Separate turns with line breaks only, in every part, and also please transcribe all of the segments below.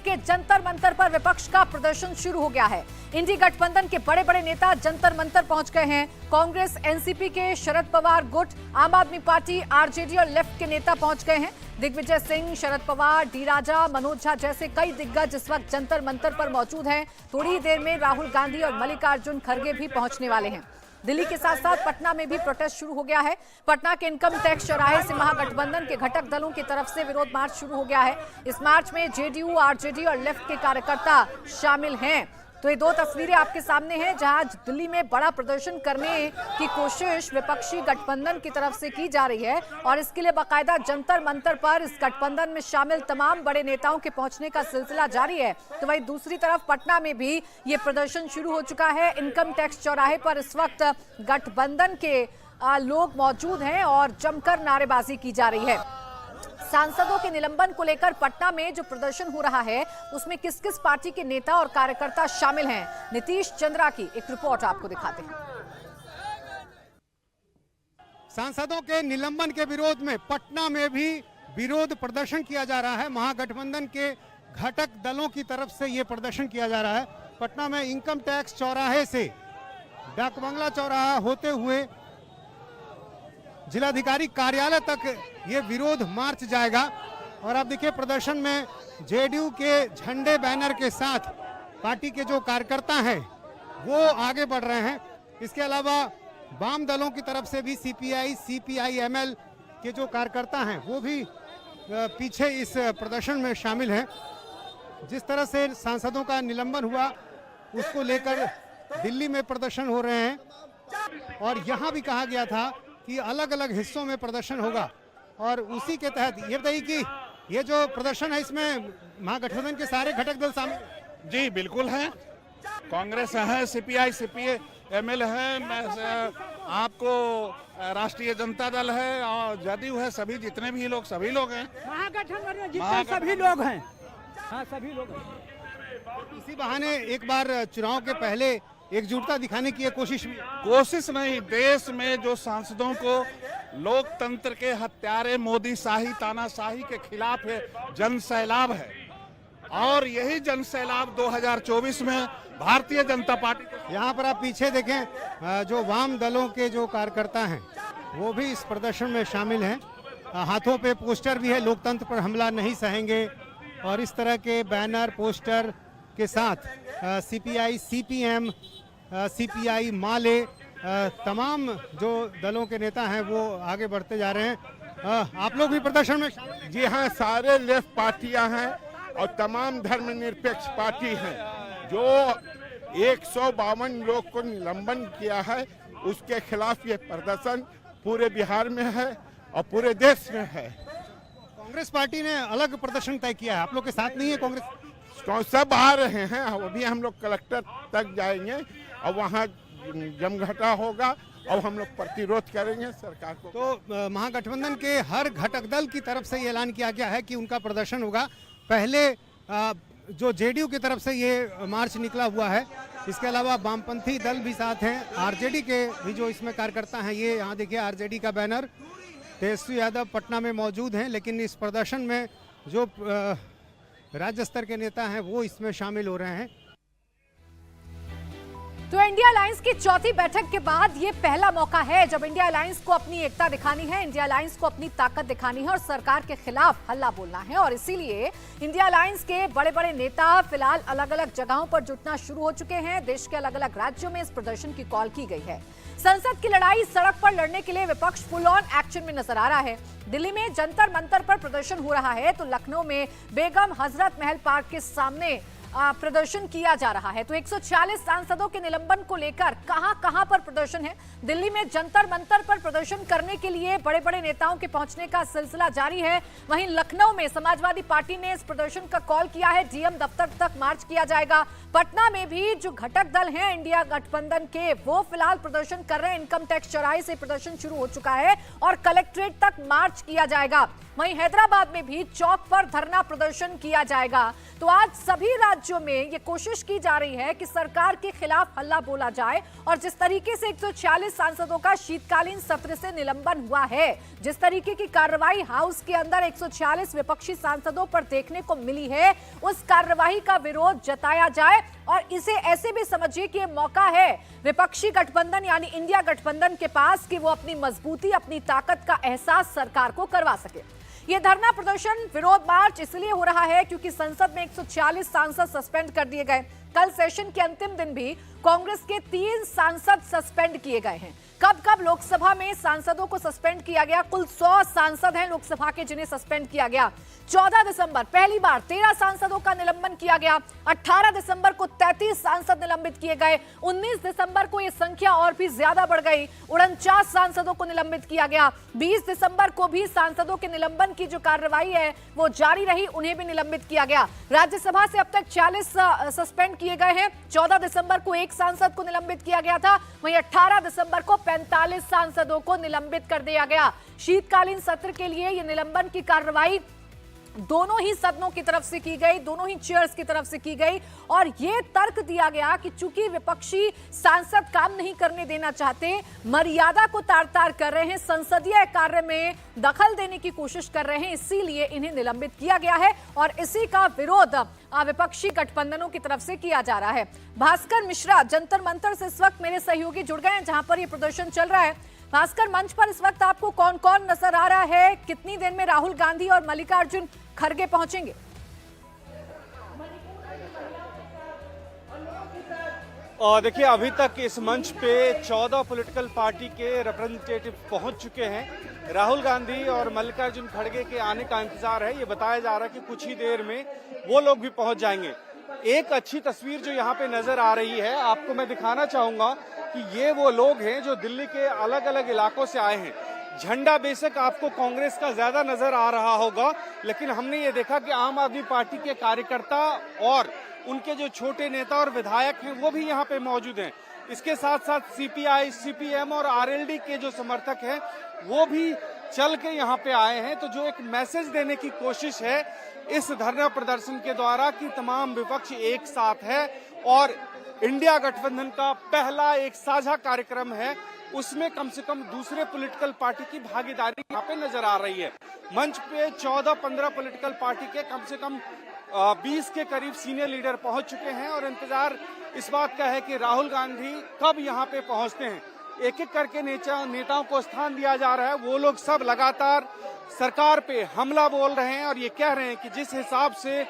के जंतर मंतर पर विपक्ष का प्रदर्शन शुरू हो गया है। इंडी गठबंधन के बड़े बड़े नेता जंतर मंतर पहुंच गए हैं। कांग्रेस एनसीपी के शरद पवार गुट, आम आदमी पार्टी, आरजेडी और लेफ्ट के नेता पहुंच गए हैं। दिग्विजय सिंह, शरद पवार, डी राजा, मनोज झा जैसे कई दिग्गज इस वक्त जंतर मंतर पर मौजूद हैं। थोड़ी ही देर में राहुल गांधी और मल्लिकार्जुन खड़गे भी पहुंचने वाले हैं। दिल्ली के साथ साथ पटना में भी प्रोटेस्ट शुरू हो गया है। पटना के इनकम टैक्स चौराहे से महागठबंधन के घटक दलों की तरफ से विरोध मार्च शुरू हो गया है। इस मार्च में जेडीयू, आरजेडी और लेफ्ट के कार्यकर्ता शामिल हैं। तो ये दो तस्वीरें आपके सामने हैं जहां दिल्ली में बड़ा प्रदर्शन करने की कोशिश विपक्षी गठबंधन की तरफ से की जा रही है और इसके लिए बाकायदा जंतर मंतर पर इस गठबंधन में शामिल तमाम बड़े नेताओं के पहुंचने का सिलसिला जारी है। तो वहीं दूसरी तरफ पटना में भी ये प्रदर्शन शुरू हो चुका है। इनकम टैक्स चौराहे पर इस वक्त गठबंधन के लोग मौजूद हैं और जमकर नारेबाजी की जा रही है। सांसदों के निलंबन को लेकर पटना में जो प्रदर्शन हो रहा है उसमें किस किस पार्टी के नेता और कार्यकर्ता शामिल हैं, नीतीश चंद्रा की एक रिपोर्ट आपको दिखाते हैं।
सांसदों के निलंबन के विरोध में पटना में भी विरोध प्रदर्शन किया जा रहा है। महागठबंधन के घटक दलों की तरफ से ये प्रदर्शन किया जा रहा है। पटना में इनकम टैक्स चौराहे से डाक बंगला चौराहा होते हुए जिलाधिकारी कार्यालय तक ये विरोध मार्च जाएगा। और आप देखिए प्रदर्शन में जेडीयू के झंडे बैनर के साथ पार्टी के जो कार्यकर्ता हैं वो आगे बढ़ रहे हैं। इसके अलावा वाम दलों की तरफ से भी सीपीआई, सीपीआई-एमएल के जो कार्यकर्ता हैं वो भी पीछे इस प्रदर्शन में शामिल हैं। जिस तरह से सांसदों का निलंबन हुआ उसको लेकर दिल्ली में प्रदर्शन हो रहे हैं और यहाँ भी कहा गया था कि अलग अलग हिस्सों में प्रदर्शन होगा और उसी के तहत ये बताइए कि ये जो प्रदर्शन है इसमें महागठबंधन के सारे घटक दल शामिल?
जी बिल्कुल हैं। कांग्रेस है, सीपीआई, सीपीएमएल है, आपको राष्ट्रीय जनता दल है और जदयू है। सभी जितने भी लोग सभी लोग हैं
महागठबंधन में जितने सभी लोग हैं। हाँ, सभी लोग हैं।
इसी बहाने एक बार चुनाव के पहले एकजुटता दिखाने की
कोशिश नहीं, देश में जो सांसदों को लोकतंत्र के हत्यारे मोदी शाही, तानाशाही के खिलाफ है जन सैलाब है और यही जन सैलाब 2024 में भारतीय जनता पार्टी।
यहाँ पर आप पीछे देखें जो वाम दलों के जो कार्यकर्ता हैं वो भी इस प्रदर्शन में शामिल हैं। हाथों पे पोस्टर भी है, लोकतंत्र पर हमला नहीं सहेंगे और इस तरह के बैनर पोस्टर के साथ सीपीआई, सीपीएम, सीपीआई, माले तमाम जो दलों के नेता हैं वो आगे बढ़ते जा रहे हैं। आप लोग भी प्रदर्शन में शामिल?
जी हाँ, सारे लेफ्ट पार्टियां हैं और तमाम धर्मनिरपेक्ष पार्टी हैं। जो 152 लोग को निलंबन किया है उसके खिलाफ ये प्रदर्शन पूरे बिहार में है और पूरे देश में है।
कांग्रेस पार्टी ने अलग प्रदर्शन तय किया है, आप लोग के साथ नहीं है कांग्रेस?
तो सब आ रहे हैं, अभी हम लोग कलेक्टर तक जाएंगे और वहाँ जमघटा होगा और हम लोग प्रतिरोध करेंगे सरकार को।
तो महागठबंधन के हर घटक दल की तरफ से ये ऐलान किया गया है कि उनका प्रदर्शन होगा। पहले जो जेडीयू की तरफ से ये मार्च निकला हुआ है, इसके अलावा वामपंथी दल भी साथ हैं, आरजेडी के भी जो इसमें कार्यकर्ता हैं, ये यहाँ देखिए आरजेडी का बैनर, तेजस्वी यादव पटना में मौजूद हैं। लेकिन इस प्रदर्शन में जो राज्य स्तर के नेता हैं वो इसमें शामिल हो रहे हैं।
तो इंडिया अलायंस की चौथी बैठक के बाद ये पहला मौका है जब इंडिया अलायंस को अपनी एकता दिखानी है, इंडिया अलायंस को अपनी ताकत दिखानी है और सरकार के खिलाफ हल्ला बोलना है। और इसीलिए इंडिया अलायंस के बड़े बड़े नेता फिलहाल अलग अलग जगहों पर जुटना शुरू हो चुके हैं। देश के अलग अलग राज्यों में इस प्रदर्शन की कॉल की गई है। संसद की लड़ाई सड़क पर लड़ने के लिए विपक्ष फुल ऑन एक्शन में नजर आ रहा है। दिल्ली में जंतर मंतर पर प्रदर्शन हो रहा है तो लखनऊ में बेगम हजरत महल पार्क के सामने प्रदर्शन किया जा रहा है। तो 146 सांसदों के निलंबन को लेकर कहां पर प्रदर्शन है। दिल्ली में जंतर मंतर पर प्रदर्शन करने के लिए बड़े बड़े नेताओं के पहुंचने का सिलसिला जारी है। वहीं लखनऊ में समाजवादी पार्टी ने इस प्रदर्शन का कॉल किया है, डीएम दफ्तर तक मार्च किया जाएगा। पटना में भी जो घटक दल हैं इंडिया गठबंधन के वो फिलहाल प्रदर्शन कर रहे हैं। इनकम टैक्स चौराहे से प्रदर्शन शुरू हो चुका है और कलेक्ट्रेट तक मार्च किया जाएगा। वहीं हैदराबाद में भी चौक पर धरना प्रदर्शन किया जाएगा। तो आज सभी राज्य राज्यों में ये कोशिश की जा रही है कि सरकार के खिलाफ हल्ला बोला जाए। और जिस तरीके से 146 सांसदों का शीतकालीन सत्र से निलंबन हुआ है, जिस तरीके की कार्रवाई हाउस के अंदर 146 विपक्षी सांसदों पर देखने को मिली है, उस कार्रवाई का विरोध जताया जाए। और इसे ऐसे भी समझिए कि ये मौका है विपक्षी गठबंधन यानी इंडिया गठबंधन के पास कि वो अपनी मजबूती, अपनी ताकत का एहसास सरकार को करवा सके। ये धरना प्रदर्शन, विरोध मार्च इसलिए हो रहा है क्योंकि संसद में 146 सांसद सस्पेंड कर दिए गए। कल सेशन के अंतिम दिन भी कांग्रेस के 3 सांसद सस्पेंड किए गए हैं। कब कब लोकसभा में सांसदों को सस्पेंड किया गया? कुल 100 सांसद हैं लोकसभा के जिन्हें सस्पेंड किया गया। 14 दिसंबर पहली बार 13 सांसदों का निलंबन किया गया। 18 दिसंबर को 33 सांसद निलंबित किए गए। 19 दिसंबर को यह संख्या और भी ज्यादा बढ़ गई, 49 सांसदों को निलंबित किया गया। 20 दिसंबर को भी सांसदों के निलंबन की जो कार्रवाई है वो जारी रही, उन्हें भी निलंबित किया गया। राज्यसभा से अब तक 40 सस्पेंड किए गए हैं। 14 दिसंबर को 1 सांसद को निलंबित किया गया था, वहीं 18 दिसंबर को 45 सांसदों को निलंबित कर दिया गया। शीतकालीन सत्र के लिए यह निलंबन की कार्रवाई दोनों ही सदनों की तरफ से की गई, दोनों ही चेयर्स की तरफ से की गई। और यह तर्क दिया गया कि चूंकि विपक्षी सांसद काम नहीं करने देना चाहते, मर्यादा को तार-तार कर रहे हैं, संसदीय कार्य में दखल देने की कोशिश कर रहे हैं, इसीलिए इन्हें निलंबित किया गया है। और इसी का विरोध विपक्षी गठबंधनों की तरफ से किया जा रहा है। भास्कर मिश्रा जंतर मंतर से इस वक्त मेरे सहयोगी जुड़ गए हैं, जहां पर यह प्रदर्शन चल रहा है। भास्कर, मंच पर इस वक्त आपको कौन कौन नजर आ रहा है? कितनी देर में राहुल गांधी और मल्लिकार्जुन खड़गे पहुंचेंगे?
और देखिए, अभी तक इस मंच पे 14 पॉलिटिकल पार्टी के रिप्रेजेंटेटिव पहुंच चुके हैं। राहुल गांधी और मल्लिकार्जुन खड़गे के आने का इंतजार है। ये बताया जा रहा है कि कुछ ही देर में वो लोग भी पहुंच जाएंगे। एक अच्छी तस्वीर जो यहाँ पे नजर आ रही है, आपको मैं दिखाना चाहूंगा कि ये वो लोग हैं जो दिल्ली के अलग अलग इलाकों से आए हैं। झंडा बेशक आपको कांग्रेस का ज्यादा नजर आ रहा होगा, लेकिन हमने ये देखा कि आम आदमी पार्टी के कार्यकर्ता और उनके जो छोटे नेता और विधायक हैं वो भी यहाँ पे मौजूद हैं। इसके साथ साथ सीपीआई, सीपीएम और आरएलडी के जो समर्थक हैं वो भी चल के यहाँ पे आए हैं। तो जो एक मैसेज देने की कोशिश है इस धरना प्रदर्शन के द्वारा कि तमाम विपक्ष एक साथ है और इंडिया गठबंधन का पहला एक साझा कार्यक्रम है, उसमें कम से कम दूसरे पॉलिटिकल पार्टी की भागीदारी यहाँ पे नजर आ रही है। मंच पे 14-15 पॉलिटिकल पार्टी के कम से कम 20 के करीब सीनियर लीडर पहुंच चुके हैं और इंतजार इस बात का है कि राहुल गांधी कब यहाँ पे पहुंचते हैं। एक एक करके नेताओं को स्थान दिया जा रहा है। वो लोग सब लगातार सरकार पे हमला बोल रहे हैं और ये कह रहे हैं कि जिस हिसाब से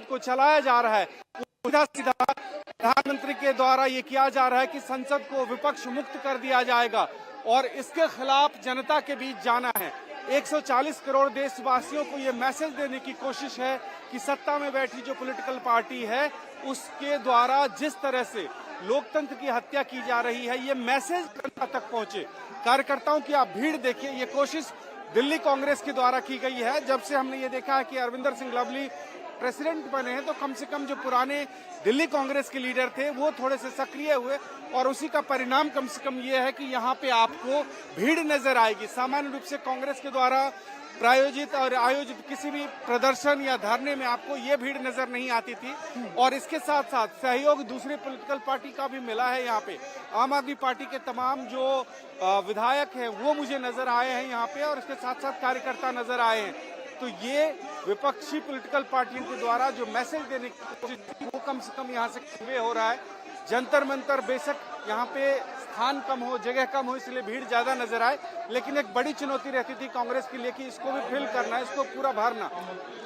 को चलाया जा रहा है सीधा सीधा प्रधानमंत्री के द्वारा ये किया जा रहा है कि संसद को विपक्ष मुक्त कर दिया जाएगा और इसके खिलाफ जनता के बीच जाना है। 140 करोड़ देशवासियों को ये मैसेज देने की कोशिश है कि सत्ता में बैठी जो पॉलिटिकल पार्टी है उसके द्वारा जिस तरह से लोकतंत्र की हत्या की जा रही है, ये मैसेज जनता तक पहुंचे। कार्यकर्ताओं की आप भीड़ देखिए, ये कोशिश दिल्ली कांग्रेस के द्वारा की गई है। जब से हमने ये देखा है कि अरविंदर सिंह लवली प्रेसिडेंट बने हैं तो कम से कम जो पुराने दिल्ली कांग्रेस के लीडर थे वो थोड़े से सक्रिय हुए और उसी का परिणाम कम से कम ये है कि यहाँ पे आपको भीड़ नजर आएगी। सामान्य रूप से कांग्रेस के द्वारा प्रायोजित और आयोजित किसी भी प्रदर्शन या धरने में आपको ये भीड़ नजर नहीं आती थी और इसके साथ साथ सहयोग दूसरी पॉलिटिकल पार्टी का भी मिला है। यहाँ पे आम आदमी पार्टी के तमाम जो विधायक हैं वो मुझे नजर आए हैं यहाँ पे और इसके साथ साथ कार्यकर्ता नजर आए हैं। तो ये विपक्षी पॉलिटिकल पार्टियों के द्वारा जो मैसेज देने की कोशिश वो कम से कम यहाँ से कन्वे हो रहा है। जंतर मंतर बेशक यहाँ पे स्थान कम हो, जगह कम हो, इसलिए भीड़ ज्यादा नजर आए, लेकिन एक बड़ी चुनौती रहती थी कांग्रेस के लिए कि इसको भी फिल करना है, इसको पूरा भरना।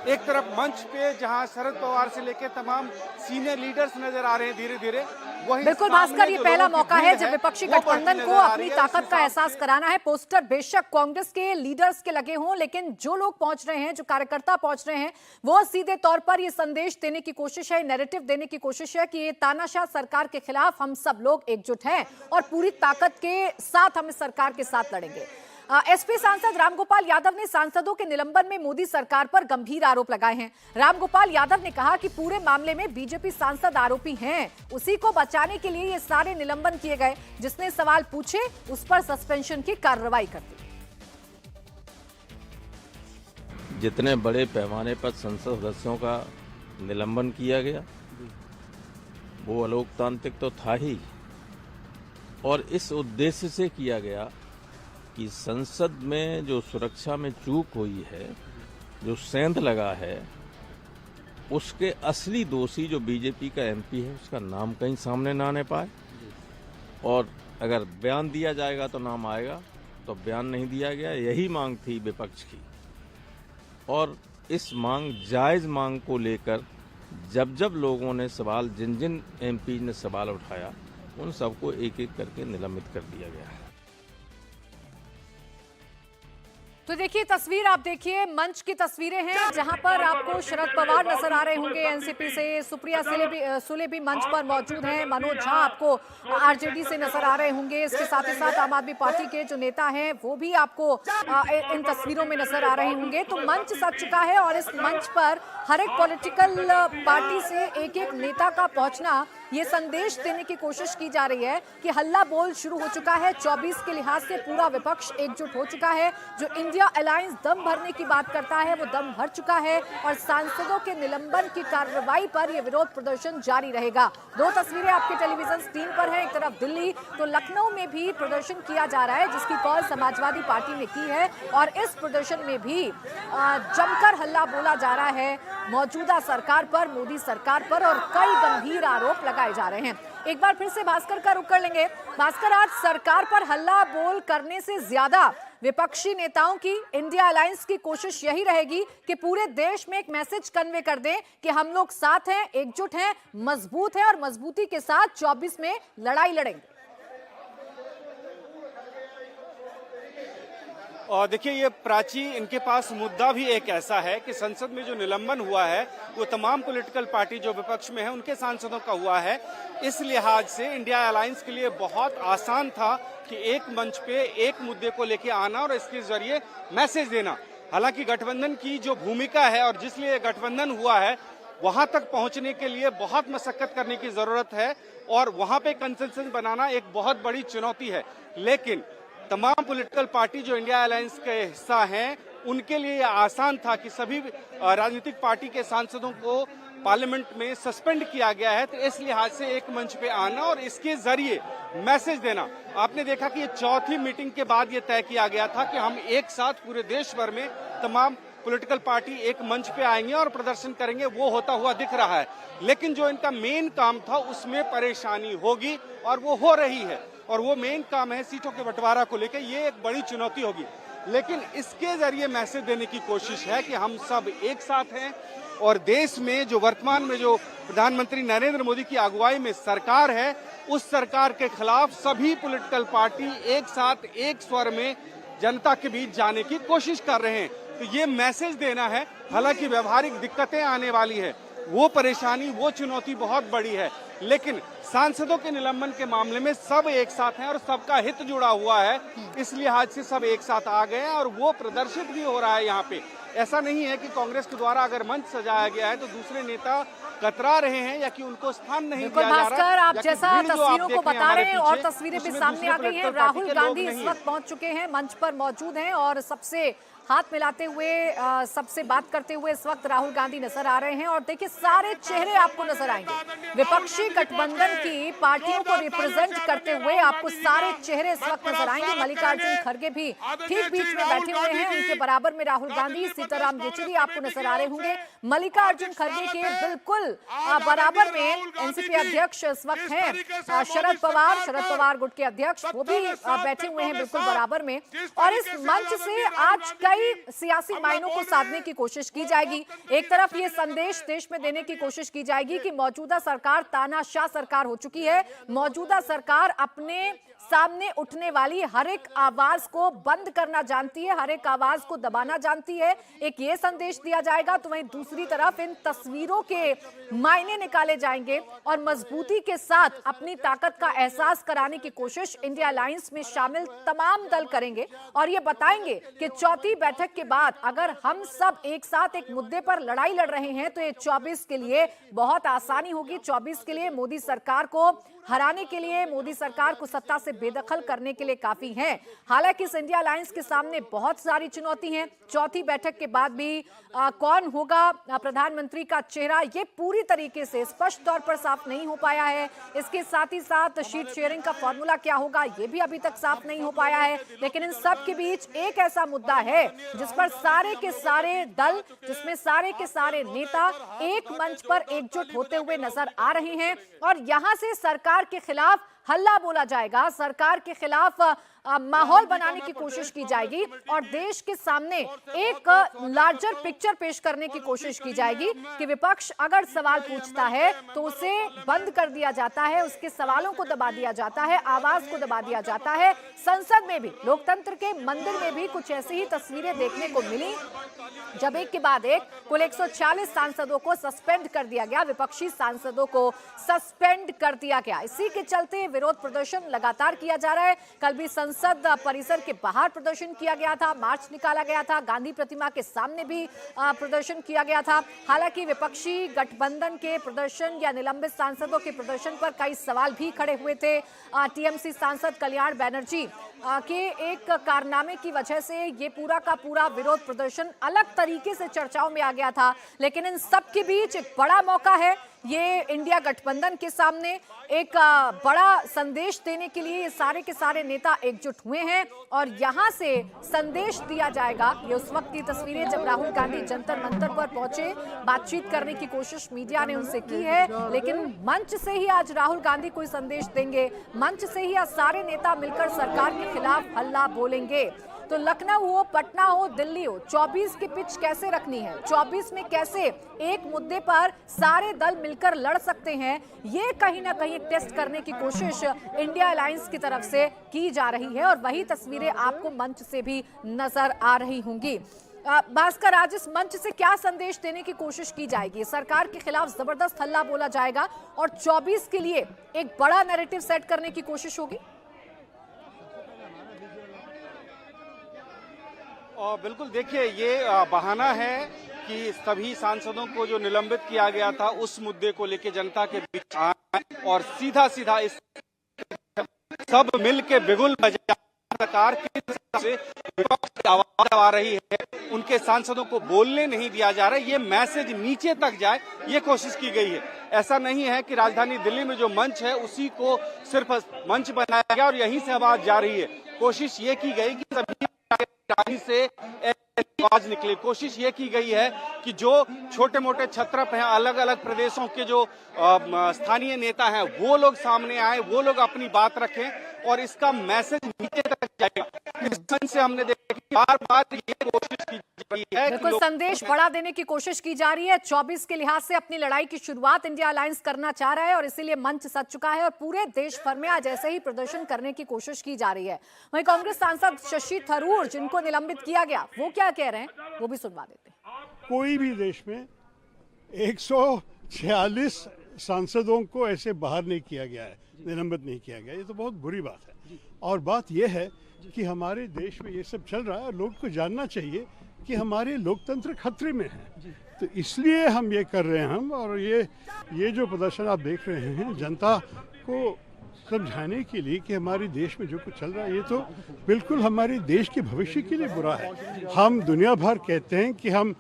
एक तरफ मंच पे जहां शरद पवार से लेकर तमाम सीनियर लीडर्स नजर आ रहे हैं धीरे धीरे, वही
बिल्कुल भास्कर, ये पहला मौका है जब विपक्षी गठबंधन को अपनी ताकत का एहसास कराना है। पोस्टर बेशक कांग्रेस के लीडर्स के लगे हों, लेकिन जो लोग पहुंच रहे हैं, जो कार्यकर्ता पहुंच रहे हैं, वो सीधे तौर पर ये संदेश देने की कोशिश है, नैरेटिव देने की कोशिश है कि ये तानाशाह सरकार के खिलाफ हम सब लोग एकजुट हैं और पूरी ताकत के साथ हम इस सरकार के साथ लड़ेंगे। एसपी सांसद रामगोपाल यादव ने सांसदों के निलंबन में मोदी सरकार पर गंभीर आरोप लगाए हैं। रामगोपाल यादव ने कहा कि पूरे मामले में बीजेपी सांसद आरोपी हैं, उसी को बचाने के लिए ये सारे निलंबन किए गए। जिसने सवाल पूछे उस पर सस्पेंशन की कार्रवाई कर दी।
जितने बड़े पैमाने पर संसद सदस्यों का निलंबन किया गया वो अलोकतांत्रिक तो था ही, और इस उद्देश्य से किया गया कि संसद में जो सुरक्षा में चूक हुई है, जो सेंध लगा है, उसके असली दोषी जो बीजेपी का एमपी है उसका नाम कहीं सामने ना आने पाए, और अगर बयान दिया जाएगा तो नाम आएगा, तो बयान नहीं दिया गया। यही मांग थी विपक्ष की, और इस मांग जायज मांग को लेकर जब जब लोगों ने सवाल, जिन जिन एमपी ने सवाल उठाया, उन सबको एक एक करके निलंबित कर दिया गया है।
तो देखिए तस्वीर, आप देखिए मंच की तस्वीरें हैं जहां पर आपको शरद पवार नजर आ रहे होंगे एनसीपी से, सुप्रिया सुले भी मंच पर मौजूद हैं, मनोज झा आपको आरजेडी से नजर आ रहे होंगे, इसके साथ ही साथ आम आदमी पार्टी के जो नेता हैं वो भी आपको इन तस्वीरों में नजर आ रहे होंगे। तो मंच सज चुका है और इस मंच पर हर एक पॉलिटिकल पार्टी से एक एक नेता का पहुंचना ये संदेश देने की कोशिश की जा रही है कि हल्ला बोल शुरू हो चुका है। 24 के लिहाज से पूरा विपक्ष एकजुट हो चुका है। जो इंडिया अलायंस दम भरने की बात करता है वो दम भर चुका है और सांसदों के निलंबन की कार्रवाई पर यह विरोध प्रदर्शन जारी रहेगा। दो तस्वीरें आपके टेलीविजन स्क्रीन पर है, एक तरफ दिल्ली, तो लखनऊ में भी प्रदर्शन किया जा रहा है जिसकी कॉल समाजवादी पार्टी ने की है और इस प्रदर्शन में भी जमकर हल्ला बोला जा रहा है मौजूदा सरकार पर, मोदी सरकार पर, और कई गंभीर आरोप लगाए जा रहे हैं। एक बार फिर से भास्कर का रुख कर लेंगे। भास्कर, आज सरकार पर हल्ला बोल करने से ज्यादा विपक्षी नेताओं की, इंडिया अलायंस की कोशिश यही रहेगी कि पूरे देश में एक मैसेज कन्वे कर दें कि हम लोग साथ हैं, एकजुट हैं, मजबूत हैं और मजबूती के साथ 24 में लड़ाई लड़ेंगे।
और देखिए, ये प्राची, इनके पास मुद्दा भी एक ऐसा है कि संसद में जो निलंबन हुआ है वो तमाम पॉलिटिकल पार्टी जो विपक्ष में है उनके सांसदों का हुआ है। इस लिहाज से इंडिया अलायंस के लिए बहुत आसान था कि एक मंच पे एक मुद्दे को लेके आना और इसके जरिए मैसेज देना। हालांकि गठबंधन की जो भूमिका है और जिस लिए गठबंधन हुआ है वहां तक पहुंचने के लिए बहुत मशक्कत करने की जरूरत है और वहां पे कंसेंसस बनाना एक बहुत बड़ी चुनौती है। लेकिन तमाम पॉलिटिकल पार्टी जो इंडिया अलायंस के हिस्सा हैं उनके लिए यह आसान था कि सभी राजनीतिक पार्टी के सांसदों को पार्लियामेंट में सस्पेंड किया गया है, तो इस लिहाज से एक मंच पे आना और इसके जरिए मैसेज देना। आपने देखा कि ये चौथी मीटिंग के बाद ये तय किया गया था कि हम एक साथ पूरे देश भर में तमाम पॉलिटिकल पार्टी एक मंच पे आएंगे और प्रदर्शन करेंगे, वो होता हुआ दिख रहा है। लेकिन जो इनका मेन काम था उसमें परेशानी होगी और वो हो रही है, और वो मेन काम है सीटों के बंटवारा को लेकर, ये एक बड़ी चुनौती होगी। लेकिन इसके जरिए मैसेज देने की कोशिश है कि हम सब एक साथ हैं और देश में जो वर्तमान में जो प्रधानमंत्री नरेंद्र मोदी की अगुवाई में सरकार है उस सरकार के खिलाफ सभी पॉलिटिकल पार्टी एक साथ एक स्वर में जनता के बीच जाने की कोशिश कर रहे हैं। तो ये मैसेज देना है। हालांकि व्यवहारिक दिक्कतें आने वाली है, वो परेशानी, वो चुनौती बहुत बड़ी है, लेकिन सांसदों के निलंबन के मामले में सब एक साथ हैं और सबका हित जुड़ा हुआ है। इस लिहाज से सब एक साथ आ गए हैं और वो प्रदर्शित भी हो रहा है यहाँ पे। ऐसा नहीं है कि कांग्रेस के द्वारा अगर मंच सजाया गया है तो दूसरे नेता कतरा रहे हैं या कि उनको स्थान नहीं दिया जा रहा है।
भास्कर, आप जैसा तस्वीरों को बता रहे हैं और तस्वीरें भी सामने आ गई हैं, राहुल गांधी इस वक्त पहुंच चुके हैं, मंच पर मौजूद हैं और सबसे हाथ मिलाते हुए, सबसे बात करते हुए इस वक्त राहुल गांधी नजर आ रहे हैं। और देखिए सारे चेहरे आपको नजर आएंगे विपक्षी गठबंधन की पार्टियों को रिप्रेजेंट करते हुए, आपको सारे चेहरे इस वक्त नजर आएंगे। मल्लिकार्जुन खड़गे भी ठीक बीच में बैठे हुए हैं, उनके बराबर में राहुल गांधी, सीताराम येचुरी आपको नजर आ रहे होंगे। मल्लिकार्जुन खड़गे के बिल्कुल बराबर में एनसीपी अध्यक्ष इस वक्त हैं शरद पवार गुट के अध्यक्ष, वो भी बैठे हुए हैं बिल्कुल बराबर में। और इस मंच से आज कई सियासी मायनों को साधने की कोशिश की जाएगी। एक तरफ ये संदेश देश में देने की कोशिश की जाएगी कि मौजूदा सरकार तानाशाह सरकार हो चुकी है, मौजूदा सरकार अपने सामने उठने वाली हर एक आवाज को बंद करना जानती है, हर एक आवाज को दबाना जानती है, एक ये संदेश दिया जाएगा। तो वहीं दूसरी तरफ इन तस्वीरों के मायने निकाले जाएंगे और मजबूती के साथ अपनी ताकत का एहसास कराने की कोशिश इंडिया अलायंस में शामिल तमाम दल करेंगे और ये बताएंगे कि चौथी बैठक के बाद अगर हम सब एक साथ एक मुद्दे पर लड़ाई लड़ रहे हैं तो ये 24 के लिए बहुत आसानी होगी। 24 के लिए मोदी सरकार को हराने के लिए, मोदी सरकार को सत्ता से बेदखल करने के लिए काफी हैं। हालांकि इस इंडिया अलायंस के सामने बहुत सारी चुनौती हैं। चौथी बैठक के बाद भी कौन होगा प्रधानमंत्री का चेहरा, ये पूरी तरीके से स्पष्ट तौर पर साफ नहीं हो पाया है। इसके साथ ही साथ शीट शेयरिंग का फॉर्मूला क्या होगा, ये भी अभी तक साफ नहीं हो पाया है। लेकिन इन सब के बीच एक ऐसा मुद्दा है जिस पर सारे के सारे दल, जिसमें सारे के सारे नेता एक मंच पर एकजुट होते हुए नजर आ रहे हैं और यहां से सरकार के खिलाफ हल्ला बोला जाएगा, सरकार के खिलाफ माहौल बनाने की कोशिश की जाएगी और देश के सामने एक लार्जर पिक्चर पेश करने की कोशिश की जाएगी कि विपक्ष अगर सवाल पूछता है तो उसे बंद कर दिया जाता है, उसके सवालों को दबा दिया जाता है, आवाज को दबा दिया जाता है। संसद में भी, लोकतंत्र के मंदिर में भी कुछ ऐसी ही तस्वीरें देखने को मिली जब एक के बाद एक कुल 146 सांसदों को सस्पेंड कर दिया गया, विपक्षी सांसदों को सस्पेंड कर दिया गया। इसी के चलते विरोध प्रदर्शन लगातार किया जा रहा है। कल भी संसद परिसर के बाहर प्रदर्शन किया गया था, मार्च निकाला गया था, गांधी प्रतिमा के सामने भी प्रदर्शन किया गया था। हालांकि विपक्षी गठबंधन के प्रदर्शन या निलंबित सांसदों के प्रदर्शन पर कई सवाल भी खड़े हुए थे। टीएमसी सांसद कल्याण बैनर्जी के एक कारनामे की वजह से ये पूरा का पूरा विरोध प्रदर्शन अलग तरीके से चर्चाओं में आ गया था। लेकिन इन सब के बीच एक बड़ा मौका है, ये इंडिया गठबंधन के सामने एक बड़ा संदेश देने के लिए ये सारे के सारे नेता एकजुट हुए हैं और यहां से संदेश दिया जाएगा। ये उस वक्त की तस्वीरें जब राहुल गांधी जंतर मंतर पर पहुंचे, बातचीत करने की कोशिश मीडिया ने उनसे की है, लेकिन मंच से ही आज राहुल गांधी कोई संदेश देंगे, मंच से ही आज सारे नेता मिलकर सरकार के खिलाफ हल्ला बोलेंगे। तो लखनऊ हो, पटना हो, दिल्ली हो, 24 की पिच कैसे रखनी है, 24 में कैसे एक मुद्दे पर सारे दल मिलकर लड़ सकते हैं, ये कहीं ना कहीं टेस्ट करने की कोशिश इंडिया अलायंस की तरफ से की जा रही है और वही तस्वीरें आपको मंच से भी नजर आ रही होंगी। भास्कर, आज इस मंच से क्या संदेश देने की कोशिश की जाएगी? सरकार के खिलाफ जबरदस्त हल्ला बोला जाएगा और 24 के लिए एक बड़ा नैरेटिव सेट करने की कोशिश होगी।
और बिल्कुल देखिए, ये बहाना है कि सभी सांसदों को जो निलंबित किया गया था उस मुद्दे को लेकर जनता के बीच आए और सीधा सीधा इस सब मिल के बिगुल बजा सरकार से विपक्ष आवाज आ रही है, उनके सांसदों को बोलने नहीं दिया जा रहा है, ये मैसेज नीचे तक जाए, ये कोशिश की गई है। ऐसा नहीं है कि राजधानी दिल्ली में जो मंच है उसी को सिर्फ मंच बनाया गया और यहीं से आवाज जा रही है। कोशिश ये की गई कि सभी से आवाज निकले, कोशिश ये की गई है कि जो छोटे मोटे छत्रप हैं, अलग अलग प्रदेशों के जो स्थानीय नेता हैं, वो लोग सामने आए, वो लोग अपनी बात रखें और इसका मैसेज नीचे तक जाएगा। इस मंच से हमने देखा कि बार बार ये कोशिश की जा रही है,
बिल्कुल संदेश बड़ा देने की कोशिश की जा रही है। 24 के लिहाज से अपनी लड़ाई की शुरुआत इंडिया अलायंस करना चाह रहा है और इसीलिए मंच सज चुका है और पूरे देश भर में आज ऐसे ही प्रदर्शन करने की कोशिश की जा रही है। वहीं कांग्रेस सांसद शशि थरूर, जिनको निलंबित किया गया, वो क्या कह रहे हैं वो भी सुनवा देते हैं।
कोई भी देश में 146 सांसदों को ऐसे बाहर नहीं किया गया है, निलंबित नहीं किया गया, ये तो बहुत बुरी बात है। और बात यह है कि हमारे देश में ये सब चल रहा है और लोग को जानना चाहिए कि हमारे लोकतंत्र खतरे में है, तो इसलिए हम ये कर रहे हैं। हम और ये जो प्रदर्शन आप देख रहे हैं जनता को समझाने के लिए कि हमारे देश में जो कुछ चल रहा है ये तो बिल्कुल हमारे देश के भविष्य के लिए बुरा है। हम दुनिया भर कहते हैं कि हम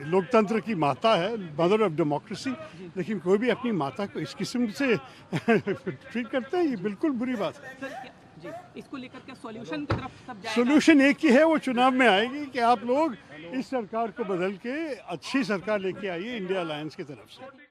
लोकतंत्र की माता है, मदर ऑफ डेमोक्रेसी, लेकिन कोई भी अपनी माता को इस किस्म से ट्रीट करता है, ये बिल्कुल बुरी बात है।
जी, इसको लेकर के सॉल्यूशन की तरफ सब जाएगा?
सॉल्यूशन एक ही है, वो चुनाव में आएगी कि आप लोग इस सरकार को बदल के अच्छी सरकार लेके आइए इंडिया अलायंस की तरफ से।